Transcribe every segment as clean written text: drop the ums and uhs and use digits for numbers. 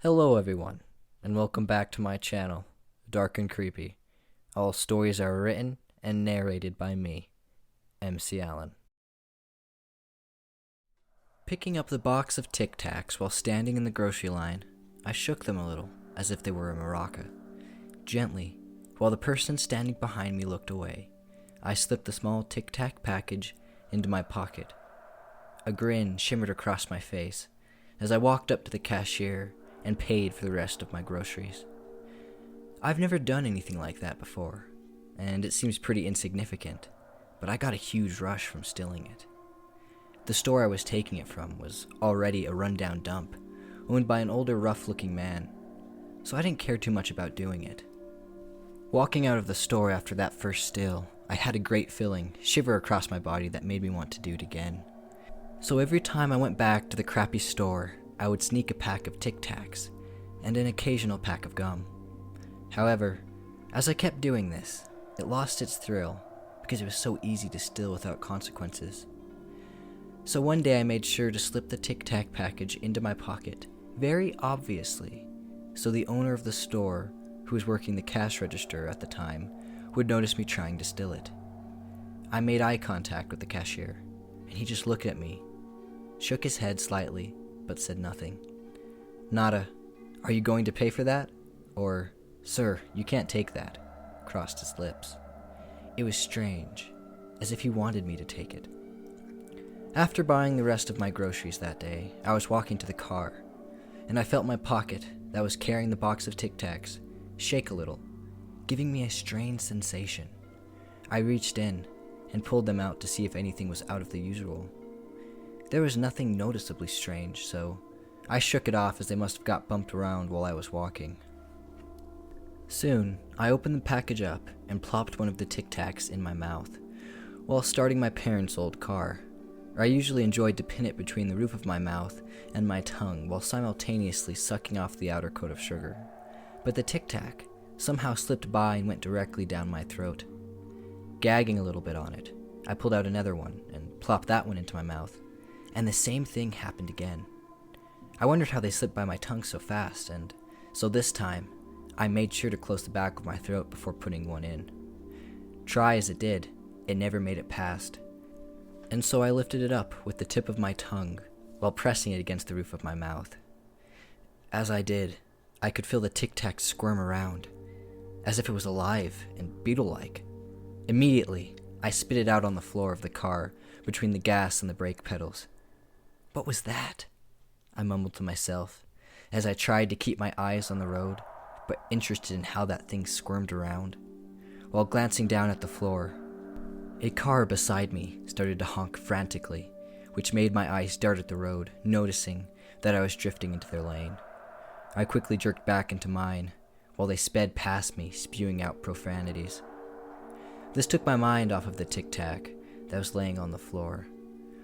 Hello everyone, and welcome back to my channel, Dark and Creepy. All stories are written and narrated by me, MC Allen. Picking up the box of Tic Tacs while standing in the grocery line, I shook them a little, as if they were a maraca. Gently, while the person standing behind me looked away, I slipped the small Tic Tac package into my pocket. A grin shimmered across my face as I walked up to the cashier and paid for the rest of my groceries. I've never done anything like that before, and it seems pretty insignificant, but I got a huge rush from stealing it. The store I was taking it from was already a rundown dump, owned by an older, rough-looking man, so I didn't care too much about doing it. Walking out of the store after that first steal, I had a great feeling shiver across my body that made me want to do it again. So every time I went back to the crappy store, I would sneak a pack of Tic Tacs and an occasional pack of gum. However, as I kept doing this, it lost its thrill because it was so easy to steal without consequences. So one day I made sure to slip the Tic Tac package into my pocket, very obviously, so the owner of the store, who was working the cash register at the time, would notice me trying to steal it. I made eye contact with the cashier, and he just looked at me, shook his head slightly, but said nothing. Nada, are you going to pay for that? Or, sir, you can't take that, crossed his lips. It was strange, as if he wanted me to take it. After buying the rest of my groceries that day, I was walking to the car, and I felt my pocket that was carrying the box of Tic Tacs shake a little, giving me a strange sensation. I reached in and pulled them out to see if anything was out of the usual. There was nothing noticeably strange, so I shook it off as they must have got bumped around while I was walking. Soon, I opened the package up and plopped one of the Tic Tacs in my mouth, while starting my parents' old car. I usually enjoyed to pin it between the roof of my mouth and my tongue while simultaneously sucking off the outer coat of sugar. But the Tic Tac somehow slipped by and went directly down my throat. Gagging a little bit on it, I pulled out another one and plopped that one into my mouth. And the same thing happened again. I wondered how they slipped by my tongue so fast, and so this time, I made sure to close the back of my throat before putting one in. Try as it did, it never made it past. And so I lifted it up with the tip of my tongue while pressing it against the roof of my mouth. As I did, I could feel the Tic Tac squirm around, as if it was alive and beetle-like. Immediately, I spit it out on the floor of the car between the gas and the brake pedals. What was that? I mumbled to myself as I tried to keep my eyes on the road, but interested in how that thing squirmed around. While glancing down at the floor, a car beside me started to honk frantically, which made my eyes dart at the road, noticing that I was drifting into their lane. I quickly jerked back into mine, while they sped past me, spewing out profanities. This took my mind off of the Tic Tac that was laying on the floor.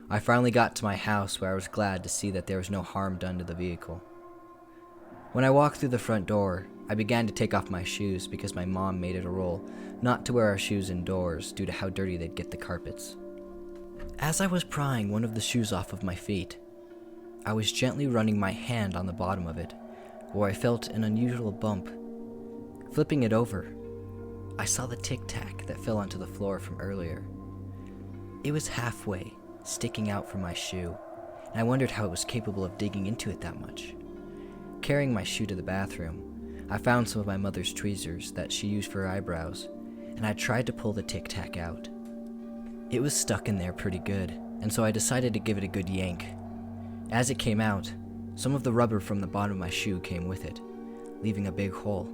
I finally got to my house, where I was glad to see that there was no harm done to the vehicle. When I walked through the front door, I began to take off my shoes because my mom made it a rule not to wear our shoes indoors due to how dirty they'd get the carpets. As I was prying one of the shoes off of my feet, I was gently running my hand on the bottom of it, where I felt an unusual bump. Flipping it over, I saw the Tic Tac that fell onto the floor from earlier. It was halfway, sticking out from my shoe, and I wondered how it was capable of digging into it that much. Carrying my shoe to the bathroom, I found some of my mother's tweezers that she used for her eyebrows, and I tried to pull the Tic Tac out. It was stuck in there pretty good, and so I decided to give it a good yank. As it came out, some of the rubber from the bottom of my shoe came with it, leaving a big hole.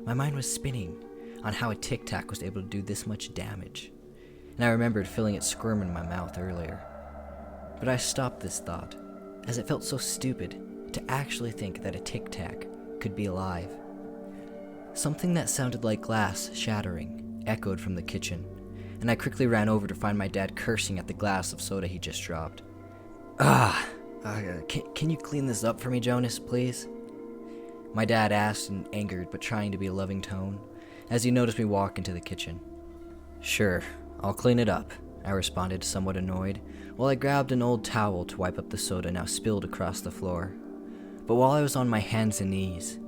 My mind was spinning on how a Tic Tac was able to do this much damage, and I remembered feeling it squirm in my mouth earlier. But I stopped this thought, as it felt so stupid to actually think that a Tic Tac could be alive. Something that sounded like glass shattering echoed from the kitchen, and I quickly ran over to find my dad cursing at the glass of soda he just dropped. Can you clean this up for me, Jonas, please? My dad asked in angered but trying to be a loving tone, as he noticed me walk into the kitchen. Sure, I'll clean it up, I responded, somewhat annoyed, while I grabbed an old towel to wipe up the soda now spilled across the floor. But while I was on my hands and knees,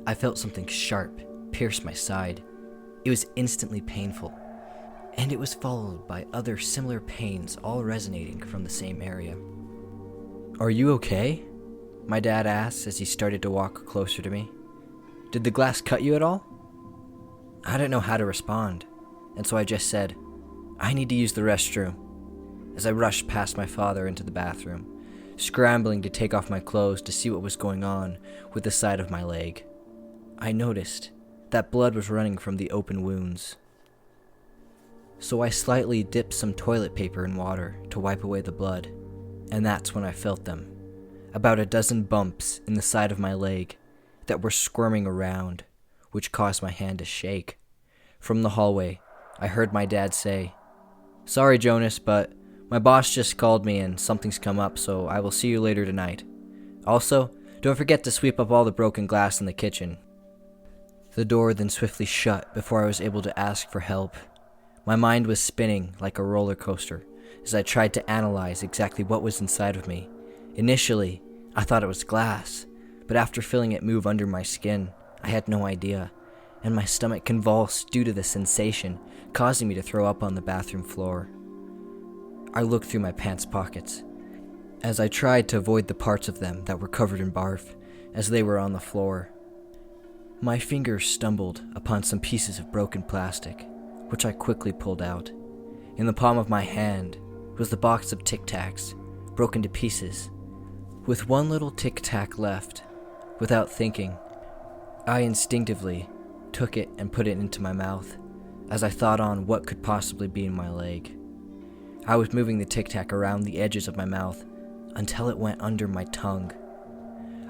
I felt something sharp pierce my side. It was instantly painful, and it was followed by other similar pains, all resonating from the same area. "Are you okay?" my dad asked as he started to walk closer to me. "Did the glass cut you at all?" I didn't know how to respond, and so I just said, "I need to use the restroom," as I rushed past my father into the bathroom, scrambling to take off my clothes to see what was going on with the side of my leg. I noticed that blood was running from the open wounds. So I slightly dipped some toilet paper in water to wipe away the blood, and that's when I felt them. About a dozen bumps in the side of my leg that were squirming around, which caused my hand to shake. From the hallway, I heard my dad say, "Sorry, Jonas, but my boss just called me and something's come up, so I will see you later tonight. Also, don't forget to sweep up all the broken glass in the kitchen." The door then swiftly shut before I was able to ask for help. My mind was spinning like a roller coaster as I tried to analyze exactly what was inside of me. Initially, I thought it was glass, but after feeling it move under my skin, I had no idea, and my stomach convulsed due to the sensation, causing me to throw up on the bathroom floor. I looked through my pants pockets, as I tried to avoid the parts of them that were covered in barf, as they were on the floor. My fingers stumbled upon some pieces of broken plastic, which I quickly pulled out. In the palm of my hand was the box of Tic Tacs, broken to pieces. With one little Tic Tac left, without thinking, I instinctively took it and put it into my mouth, as I thought on what could possibly be in my leg. I was moving the Tic Tac around the edges of my mouth until it went under my tongue.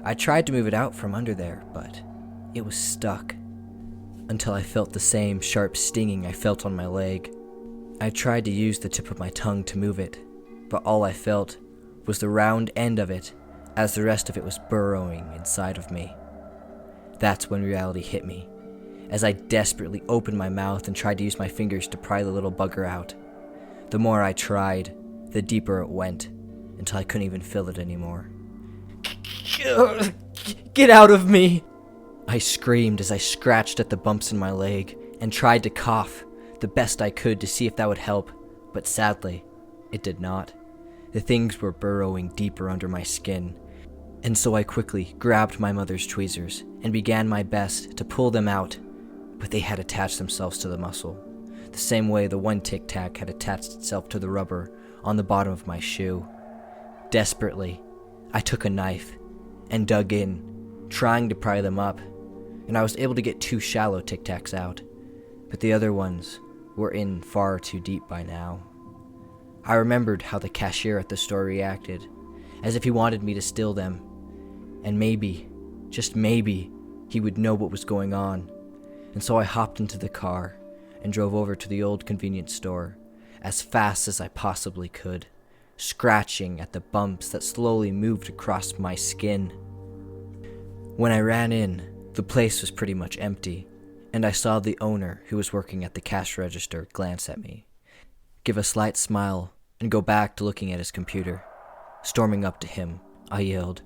I tried to move it out from under there, but it was stuck, until I felt the same sharp stinging I felt on my leg. I tried to use the tip of my tongue to move it, but all I felt was the round end of it as the rest of it was burrowing inside of me. That's when reality hit me, as I desperately opened my mouth and tried to use my fingers to pry the little bugger out. The more I tried, the deeper it went, until I couldn't even feel it anymore. "Get out of me!" I screamed as I scratched at the bumps in my leg and tried to cough the best I could to see if that would help, but sadly, it did not. The things were burrowing deeper under my skin, and so I quickly grabbed my mother's tweezers and began my best to pull them out, but they had attached themselves to the muscle, the same way the one Tic Tac had attached itself to the rubber on the bottom of my shoe. Desperately, I took a knife and dug in, trying to pry them up, and I was able to get 2 shallow Tic Tacs out, but the other ones were in far too deep by now. I remembered how the cashier at the store reacted, as if he wanted me to steal them, and maybe, just maybe, he would know what was going on. And so I hopped into the car and drove over to the old convenience store as fast as I possibly could, scratching at the bumps that slowly moved across my skin. When I ran in, the place was pretty much empty, and I saw the owner, who was working at the cash register, glance at me, give a slight smile, and go back to looking at his computer. Storming up to him, I yelled,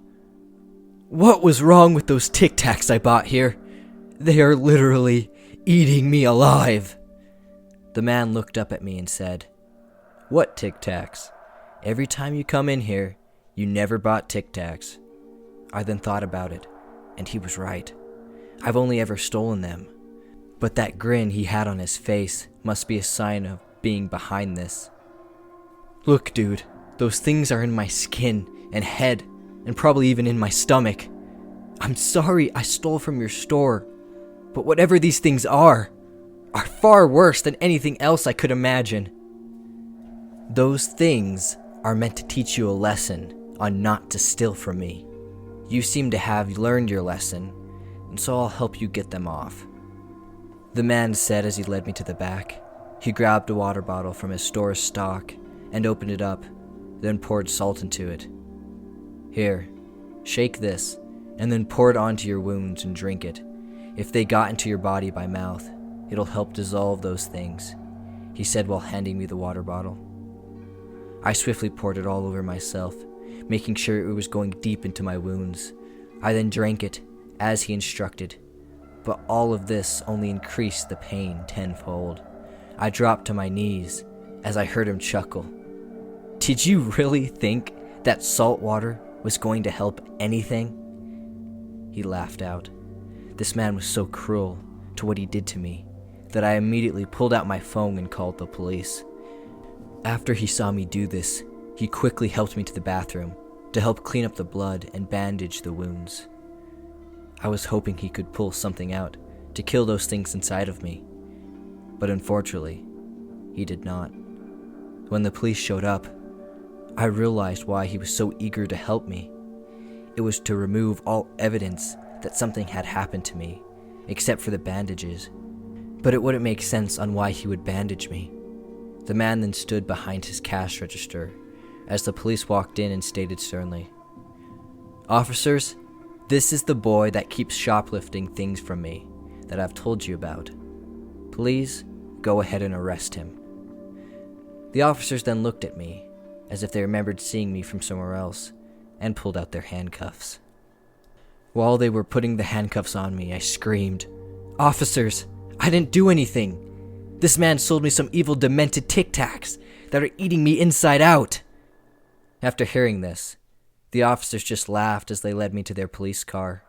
"What was wrong with those Tic Tacs I bought here? They are literally eating me alive." The man looked up at me and said, "What Tic Tacs? Every time you come in here, you never bought Tic Tacs." I then thought about it, and he was right. I've only ever stolen them. But that grin he had on his face must be a sign of being behind this. "Look, dude, those things are in my skin and head, and probably even in my stomach. I'm sorry I stole from your store, but whatever these things are far worse than anything else I could imagine. Those things are meant to teach you a lesson on not to steal from me. You seem to have learned your lesson, and so I'll help you get them off," the man said as he led me to the back. He grabbed a water bottle from his store's stock and opened it up, then poured salt into it. "Here, shake this, and then pour it onto your wounds and drink it. If they got into your body by mouth, it'll help dissolve those things," he said while handing me the water bottle. I swiftly poured it all over myself, making sure it was going deep into my wounds. I then drank it, as he instructed, but all of this only increased the pain tenfold. I dropped to my knees as I heard him chuckle. "Did you really think that salt water was going to help anything?" He laughed out. This man was so cruel to what he did to me that I immediately pulled out my phone and called the police. After he saw me do this, he quickly helped me to the bathroom to help clean up the blood and bandage the wounds. I was hoping he could pull something out to kill those things inside of me, but unfortunately, he did not. When the police showed up, I realized why he was so eager to help me. It was to remove all evidence that something had happened to me, except for the bandages. But it wouldn't make sense on why he would bandage me. The man then stood behind his cash register as the police walked in and stated sternly, "Officers, this is the boy that keeps shoplifting things from me that I've told you about. Please go ahead and arrest him." The officers then looked at me as if they remembered seeing me from somewhere else and pulled out their handcuffs. While they were putting the handcuffs on me, I screamed, "Officers, I didn't do anything. This man sold me some evil demented Tic Tacs that are eating me inside out." After hearing this, the officers just laughed as they led me to their police car.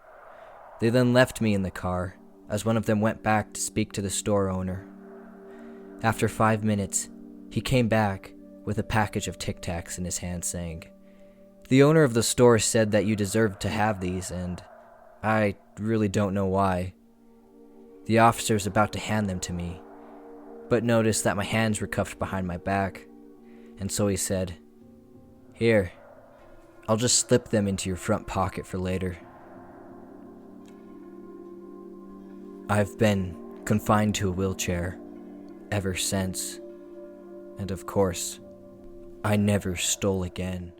They then left me in the car as one of them went back to speak to the store owner. After 5 minutes, he came back with a package of Tic Tacs in his hand saying, "The owner of the store said that you deserved to have these, and I really don't know why." The officer was about to hand them to me, but noticed that my hands were cuffed behind my back, and so he said, "Here, I'll just slip them into your front pocket for later." I've been confined to a wheelchair ever since, and of course, I never stole again.